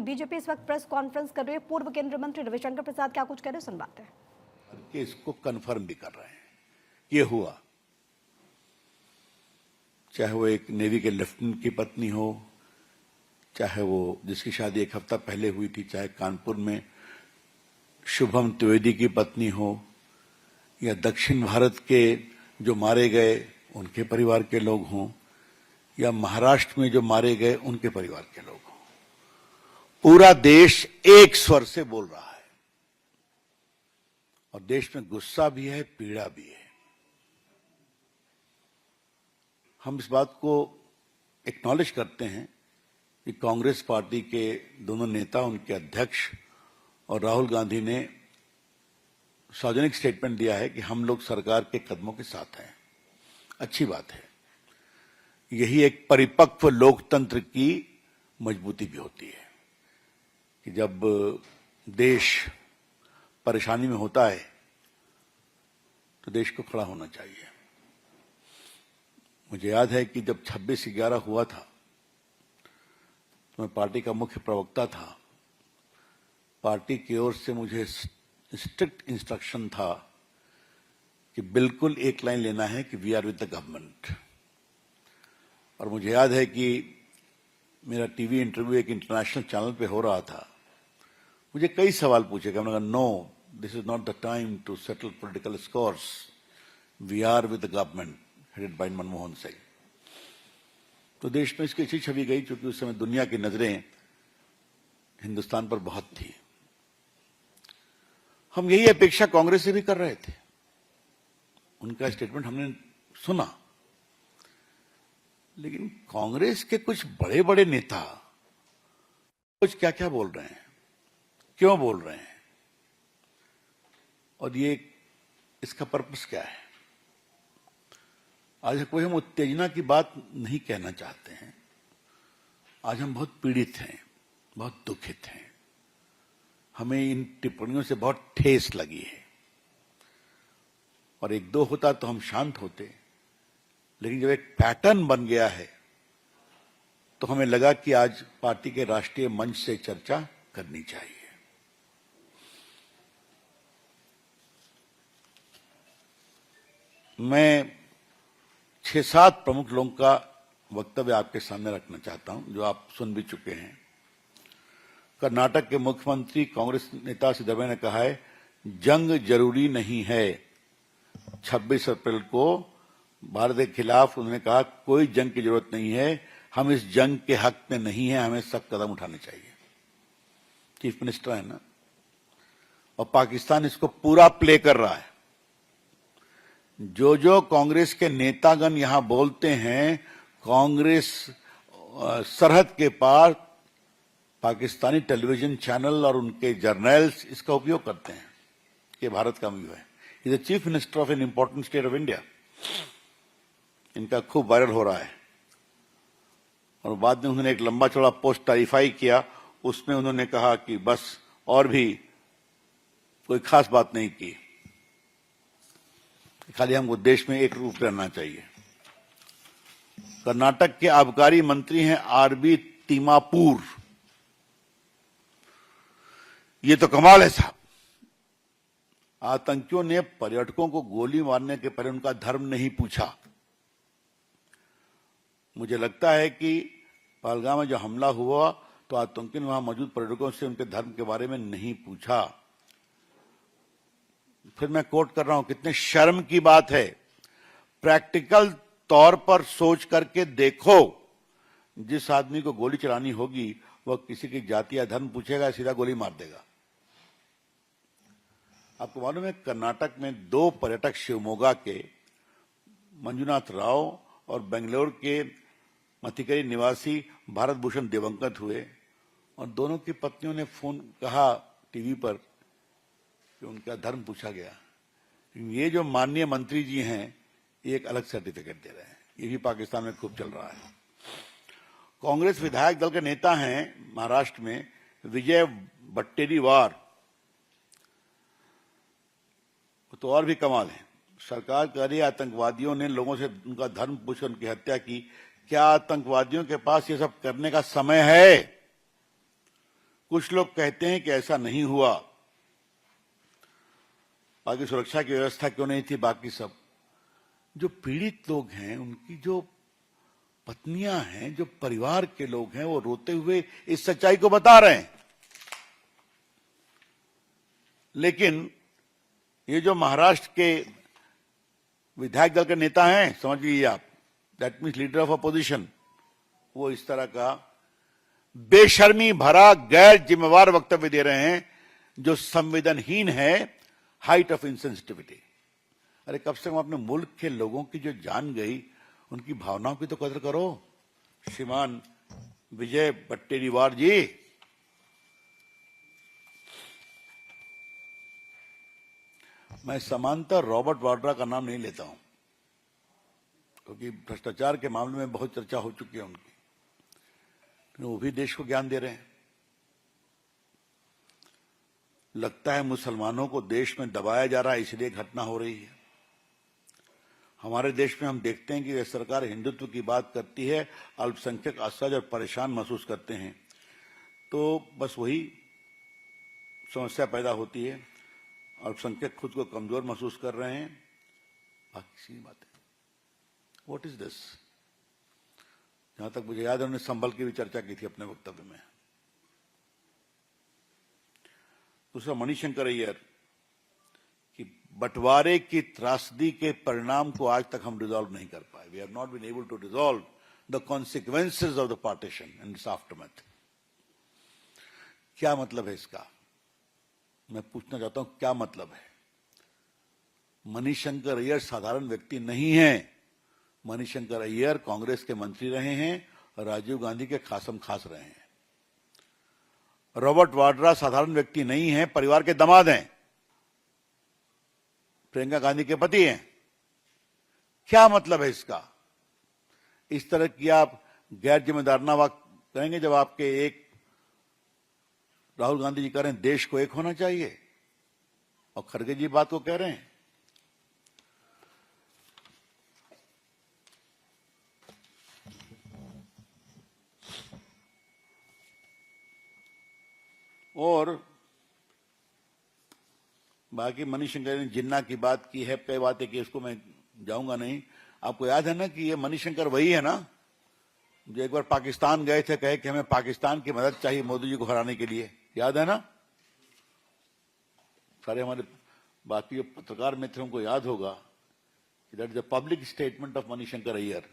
BJP इस वक्त press conference कर रही है। पूर्व केंद्रीय मंत्री रविशंकर प्रसाद क्या कुछ कह रहे हैं, सुनवाते हैं। कि इसको कंफर्म भी कर रहे हैं, ये हुआ। चाहे वो एक नेवी के लेफ्टिनेंट की पत्नी हो, चाहे वो जिसकी शादी एक हफ्ता पहले हुई थी, चाहे कानपुर में शुभम त्रिवेदी की पत्नी हो, या दक्षिण भारत के जो मारे गए उनके परिवार के लोग हों, या महाराष्ट्र में जो मारे गए उनके परिवार के लोग हों, पूरा देश एक स्वर से बोल रहा है। और देश में गुस्सा भी है, पीड़ा भी है। हम इस बात को एक्नॉलेज करते हैं कि कांग्रेस पार्टी के दोनों नेता, उनके अध्यक्ष और राहुल गांधी ने सार्वजनिक स्टेटमेंट दिया है कि हम लोग सरकार के कदमों के साथ हैं। अच्छी बात है। यही एक परिपक्व लोकतंत्र की मजबूती भी होती है कि जब देश परेशानी में होता है तो देश को खड़ा होना चाहिए। मुझे याद है कि जब 26/11 हुआ था तो मैं पार्टी का मुख्य प्रवक्ता था। पार्टी की ओर से मुझे स्ट्रिक्ट इंस्ट्रक्शन था कि बिल्कुल एक लाइन लेना है कि we are with the government. और मुझे याद है कि मेरा टीवी इंटरव्यू एक इंटरनेशनल चैनल पे हो रहा था। मुझे कई सवाल पूछे गए। मैंने कहा, no, this is not the time to settle political scores, we are with the government headed by Manmohan Singh. तो देश में इसकी अच्छी छवि गई, क्योंकि उस समय दुनिया की नजरें हिंदुस्तान पर बहुत थी। हम यही अपेक्षा कांग्रेस से भी कर रहे थे। उनका स्टेटमेंट हमने सुना, लेकिन कांग्रेस के कुछ बड़े बड़े नेता कुछ क्या क्या बोल रहे हैं, क्यों बोल रहे हैं, और ये इसका पर्पस क्या है। आज कोई हम उत्तेजना की बात नहीं कहना चाहते हैं। आज हम बहुत पीड़ित हैं, बहुत दुखित हैं। हमें इन टिप्पणियों से बहुत ठेस लगी है। और एक दो होता तो हम शांत होते, लेकिन जब एक पैटर्न बन गया है तो हमें लगा कि आज पार्टी के राष्ट्रीय मंच से चर्चा करनी चाहिए। मैं 6-7 प्रमुख लोगों का वक्तव्य आपके सामने रखना चाहता हूं, जो आप सुन भी चुके हैं। कर्नाटक के मुख्यमंत्री कांग्रेस नेता सिद्धरामैया ने कहा है, जंग जरूरी नहीं है। 26 अप्रैल को भारत के खिलाफ उन्होंने कहा, कोई जंग की जरूरत नहीं है, हम इस जंग के हक में नहीं है, हमें सख्त कदम उठाने चाहिए। चीफ मिनिस्टर है ना, और पाकिस्तान इसको पूरा प्ले कर रहा है। जो जो कांग्रेस के नेतागण यहां बोलते हैं, कांग्रेस सरहद के पार पाकिस्तानी टेलीविजन चैनल और उनके जर्नल्स इसका उपयोग करते हैं कि भारत का व्यू है। Is the chief minister of an important state of India. इनका खूब वायरल हो रहा है। और बाद में उन्होंने एक लंबा चौड़ा पोस्ट टारीफाई किया। उसमें उन्होंने कहा कि बस और भी कोई खास बात नहीं की, खाली हमको देश में एक रूप रहना चाहिए। कर्नाटक के आबकारी मंत्री हैं आरबी तिमापुर। ये तो कमाल है साहब। आतंकियों ने पर्यटकों को गोली मारने के पहले उनका धर्म नहीं पूछा। मुझे लगता है कि पहलगाम में जो हमला हुआ तो आतंकियों ने वहां मौजूद पर्यटकों से उनके धर्म के बारे में नहीं पूछा। फिर मैं कोट कर रहा हूं, कितने शर्म की बात है। प्रैक्टिकल तौर पर सोच करके देखो, जिस आदमी को गोली चलानी होगी वह किसी की जाति या धर्म पूछेगा, सीधा गोली मार देगा। आपको मालूम है, कर्नाटक में 2 पर्यटक शिवमोगा के मंजुनाथ राव और बेंगलोर के मथिकरी निवासी भारत भूषण दिवंगत हुए, और दोनों की पत्नियों ने फोन कहा टीवी पर कि उनका धर्म पूछा गया। ये जो माननीय मंत्री जी हैं, ये एक अलग सर्टिफिकेट दे रहे हैं। ये भी पाकिस्तान में खूब चल रहा है। कांग्रेस विधायक दल के नेता हैं महाराष्ट्र में विजय वट्टेरीवार, तो और भी कमाल है। सरकार कह रही है आतंकवादियों ने लोगों से उनका धर्म पूछकर उनकी हत्या की। क्या आतंकवादियों के पास ये सब करने का समय है? कुछ लोग कहते हैं कि ऐसा नहीं हुआ, बाकी सुरक्षा की व्यवस्था क्यों नहीं थी, बाकी सब। जो पीड़ित लोग हैं, उनकी जो पत्नियां हैं, जो परिवार के लोग हैं, वो रोते हुए इस सच्चाई को बता रहे हैं। लेकिन ये जो महाराष्ट्र के विधायक दल के नेता हैं, समझ लीजिए आप, that means leader of opposition, वो इस तरह का बेशर्मी भरा गैर जिम्मेवार वक्तव्य दे रहे हैं जो संवेदनहीन है, हाइट ऑफ इनसेंसिटिविटी। अरे कम से कम अपने मुल्क के लोगों की जो जान गई, उनकी भावनाओं की तो कदर करो। श्रीमान विजय वट्टेटीवार जी, मैं समांतर रॉबर्ट वाड्रा का नाम नहीं लेता हूं, क्योंकि भ्रष्टाचार के मामले में बहुत चर्चा हो चुकी है उनकी, वो भी देश को ज्ञान दे रहे हैं। लगता है मुसलमानों को देश में दबाया जा रहा है, इसलिए घटना हो रही है। हमारे देश में हम देखते हैं कि यह सरकार हिंदुत्व की बात करती है, अल्पसंख्यक असहज और परेशान महसूस करते हैं, तो बस वही समस्या पैदा होती है। अल्पसंख्यक खुद को कमजोर महसूस कर रहे हैं, बाकी सी बात है। What is this? जहां तक मुझे याद है, उन्होंने संबल की भी चर्चा की थी अपने वक्तव्य में। दूसरा, मणिशंकर अय्यर कि बंटवारे की त्रासदी के परिणाम को आज तक हम रिजॉल्व नहीं कर पाए। We have not been able to resolve the consequences of the partition and its aftermath. क्या मतलब है इसका? मैं पूछना चाहता हूं, क्या मतलब है? मणिशंकर अय्यर साधारण व्यक्ति नहीं है। मणिशंकर अय्यर कांग्रेस के मंत्री रहे हैं और राजीव गांधी के खासम खास रहे हैं। रॉबर्ट वाड्रा साधारण व्यक्ति नहीं है, परिवार के दामाद हैं, प्रियंका गांधी के पति हैं। क्या मतलब है इसका? इस तरह की आप गैर जिम्मेदाराना बात करेंगे जब आपके एक राहुल गांधी जी कह रहे हैं देश को एक होना चाहिए, और खड़गे जी बात को कह रहे हैं। और बाकी मणिशंकर ने जिन्ना की बात की है, कई बातें की, इसको मैं जाऊंगा नहीं। आपको याद है ना कि ये मणिशंकर वही है ना जो एक बार पाकिस्तान गए थे, कहे कि हमें पाकिस्तान की मदद चाहिए मोदी जी को हराने के लिए, याद है ना? सारे हमारे बाकी पत्रकार मित्रों को याद होगा कि that is the public statement of Manishankar Iyer.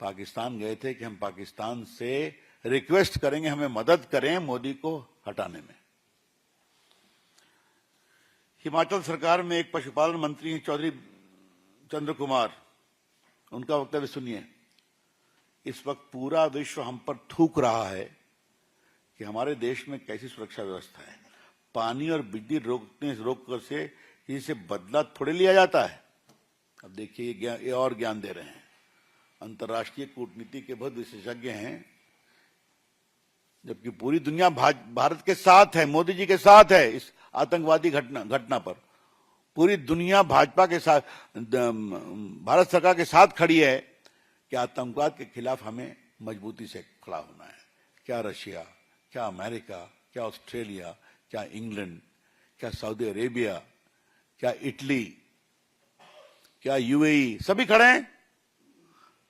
Pakistan गए थे कि हम पाकिस्तान से रिक्वेस्ट करेंगे हमें मदद करें मोदी को हटाने में। हिमाचल सरकार में एक पशुपालन मंत्री हैं चौधरी चंद्र कुमार, उनका वक्तव्य सुनिए। इस वक्त पूरा विश्व हम पर थूक रहा है कि हमारे देश में कैसी सुरक्षा व्यवस्था है। पानी और बिजली रोककर से किसी से बदला थोड़े लिया जाता है। अब देखिए ये और ज्ञान दे रहे हैं। अंतर्राष्ट्रीय कूटनीति के बहुत विशेषज्ञ हैं, जबकि पूरी दुनिया भारत के साथ है, मोदी जी के साथ है इस आतंकवादी घटना पर। पूरी दुनिया भाजपा के साथ, भारत सरकार के साथ खड़ी है कि आतंकवाद के खिलाफ हमें मजबूती से खड़ा होना है। क्या रशिया, क्या अमेरिका, क्या ऑस्ट्रेलिया, क्या इंग्लैंड, क्या सऊदी अरेबिया, क्या इटली, क्या यूएई, सभी खड़े हैं।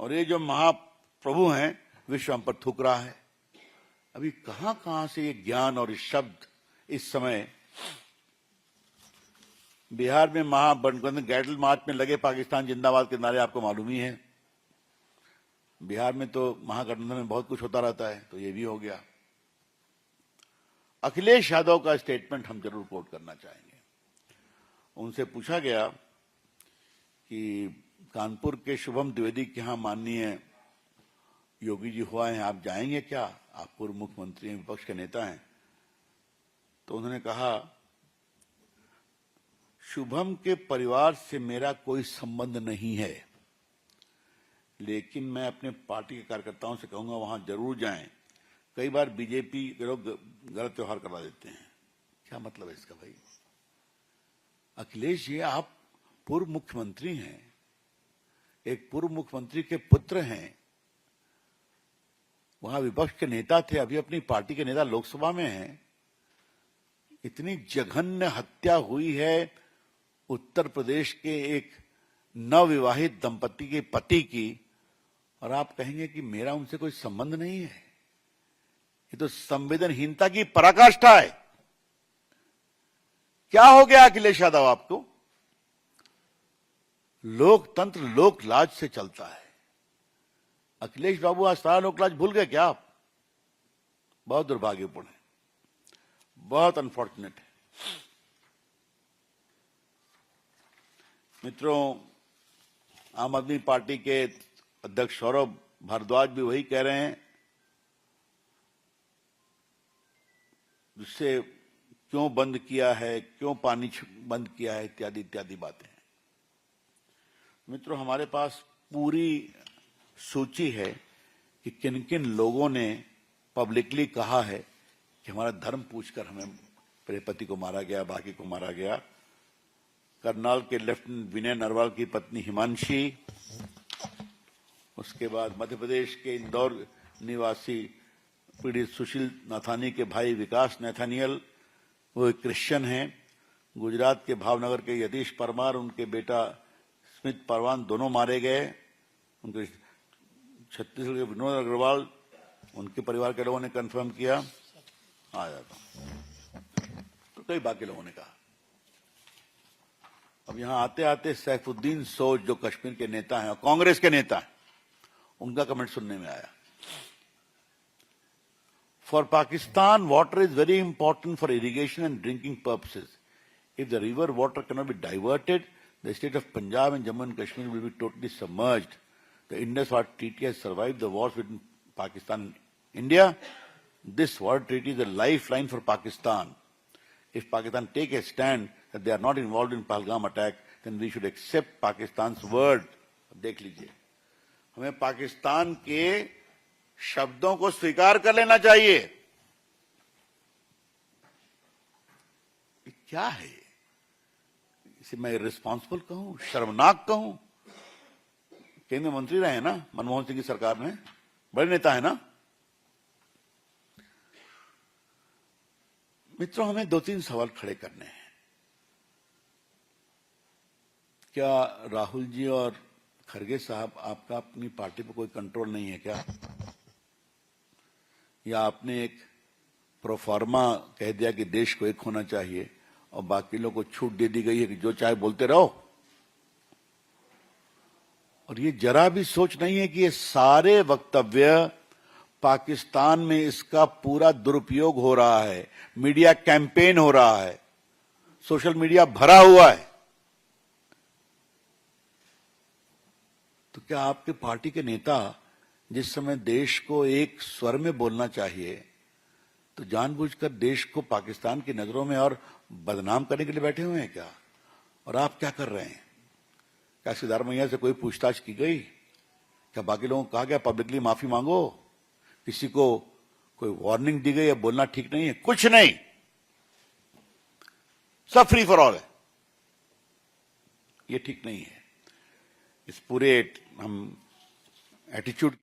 और ये जो महाप्रभु हैं, विश्व हम पर थूक रहा है। अभी कहां से ये ज्ञान और इस शब्द इस समय। बिहार में महागठबंधन गैटल मार्च में लगे पाकिस्तान जिंदाबाद के नारे आपको मालूम ही है। बिहार में तो महागठबंधन में बहुत कुछ होता रहता है, तो ये भी हो गया। अखिलेश यादव का स्टेटमेंट हम जरूर कोट करना चाहेंगे। उनसे पूछा गया कि कानपुर के शुभम द्विवेदी के यहां माननीय योगी जी हुआ है, आप जाएंगे क्या? आप पूर्व मुख्यमंत्री हैं, विपक्ष के नेता हैं। तो उन्होंने कहा, शुभम के परिवार से मेरा कोई संबंध नहीं है, लेकिन मैं अपने पार्टी के कार्यकर्ताओं से कहूंगा वहां जरूर जाएं। कई बार बीजेपी के लोग गलत व्यवहार करवा देते हैं। क्या मतलब है इसका भाई? अखिलेश जी, आप पूर्व मुख्यमंत्री हैं, एक पूर्व मुख्यमंत्री के पुत्र हैं, वहां विपक्ष के नेता थे, अभी अपनी पार्टी के नेता लोकसभा में हैं। इतनी जघन्य हत्या हुई है उत्तर प्रदेश के एक नवविवाहित दंपति के पति की, और आप कहेंगे कि मेरा उनसे कोई संबंध नहीं है। ये तो संवेदनहीनता की पराकाष्ठा है। क्या हो गया अखिलेश यादव आपको? लोकतंत्र लोक लाज से चलता है। अखिलेश बाबू आज सारा लोक लाज भूल गए क्या आप? बहुत दुर्भाग्यपूर्ण है, बहुत अनफॉर्चुनेट है। मित्रों, आम आदमी पार्टी के अध्यक्ष सौरभ भारद्वाज भी वही कह रहे हैं, जिससे क्यों बंद किया है, क्यों पानी बंद किया है, इत्यादि इत्यादि बातें हैं। मित्रों, हमारे पास पूरी सूची है कि किन किन लोगों ने पब्लिकली कहा है कि हमारा धर्म पूछकर हमें मेरे पति को मारा गया, बाकी को मारा गया। करनाल के लेफ्टिनेंट विनय नरवाल की पत्नी हिमांशी, उसके बाद मध्य प्रदेश के इंदौर निवासी पीड़ित सुशील नाथानी के भाई विकास नैथानियल, वो एक क्रिश्चियन हैं। गुजरात के भावनगर के यतीश परमार, उनके बेटा स्मित परवान दोनों मारे गए। उनके छत्तीसगढ़ के विनोद अग्रवाल, उनके परिवार के लोगों ने कंफर्म किया। आ जाता हूं, तो कई बाकी लोगों ने कहा। अब यहां आते आते सैफुद्दीन सोज, जो कश्मीर के नेता हैं और कांग्रेस के नेता हैं, उनका कमेंट सुनने में आया। For Pakistan, water is very important for irrigation and drinking purposes. If the river water cannot be diverted, the state of Punjab and Jammu and Kashmir will be totally submerged. The Indus Water Treaty has survived the wars between Pakistan and India. This water treaty is a lifeline for Pakistan. If Pakistan take a stand that they are not involved in Pahalgam attack, then we should accept Pakistan's word. देख लीजिए, हमें पाकिस्तान के शब्दों को स्वीकार कर लेना चाहिए। क्या है इसे मैं रिस्पॉन्सिबल कहूं, शर्मनाक कहूं? केंद्रीय मंत्री रहे हैं ना मनमोहन सिंह की सरकार में, बड़े नेता है ना। मित्रों, हमें दो तीन सवाल खड़े करने हैं। क्या राहुल जी और खड़गे साहब, आपका अपनी पार्टी पर कोई कंट्रोल नहीं है क्या? या आपने एक प्रोफार्मा कह दिया कि देश को एक होना चाहिए और बाकी लोगों को छूट दे दी गई है कि जो चाहे बोलते रहो? और ये जरा भी सोच नहीं है कि ये सारे वक्तव्य पाकिस्तान में इसका पूरा दुरुपयोग हो रहा है, मीडिया कैंपेन हो रहा है, सोशल मीडिया भरा हुआ है। तो क्या आपके पार्टी के नेता, जिस समय देश को एक स्वर में बोलना चाहिए, तो जानबूझकर देश को पाकिस्तान की नजरों में और बदनाम करने के लिए बैठे हुए हैं क्या? और आप क्या कर रहे हैं? क्या सिद्धारमैया से कोई पूछताछ की गई? क्या बाकी लोगों को कहा गया पब्लिकली माफी मांगो? किसी को कोई वार्निंग दी गई या बोलना ठीक नहीं है? कुछ नहीं, सब फ्री फॉर ऑल है। ये ठीक नहीं है। इस पूरे हम एटीट्यूड